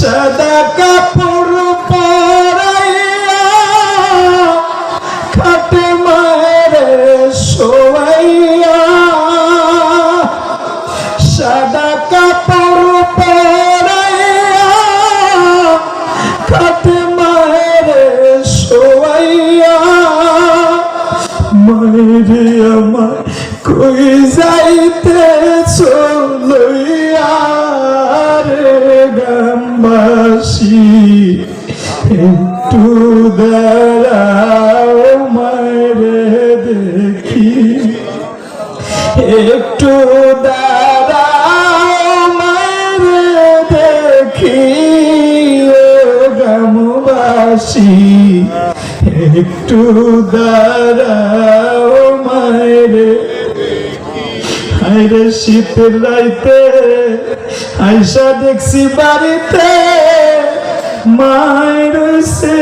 সাদা কাপড় পরাইয়া খাটে মায়ের শোয়াইয়া সাদা কাপড় পরাইয়া খাটে মায়ের শোয়াইয়া মায়েরে আমার কই যাইতেছ লইয়া রে গ্রামবাসী একটু দাঁড়াও মায়েরে দেখি একটু দাঁড়াও মায়েরে দেখি ও গ্রামবাসী একটু দাঁড়াও মায়েরে হায়রে শীতের রাইতে আইসা দেখছি বাড়িতে মায়ের সে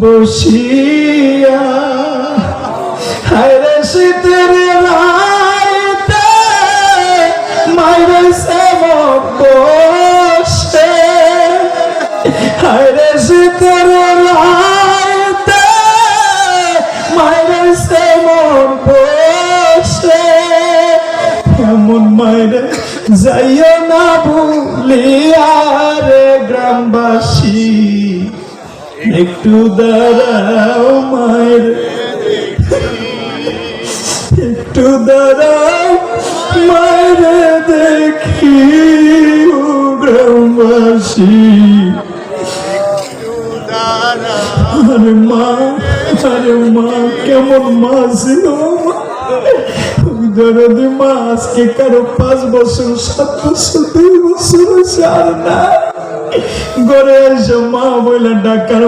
বসিয়া হায়রে শীতের রাইতে মায়ের সে বসে হায়রে শীতের রাইতে মায়ের সে বসে এমন মায়ের যাইও না ভুলিয়া রে গ্রামবাসী একটু দাঁড়াও মায়ের একটু দাঁড়াও মায়ের দেখি ও গ্রামবাসী আরে মা কেমন মা ছিল দরদি মা আজকে কারো 5 বছর 7 বছর 2 বছর আর না ঘরে এসে মা বলে ডাকার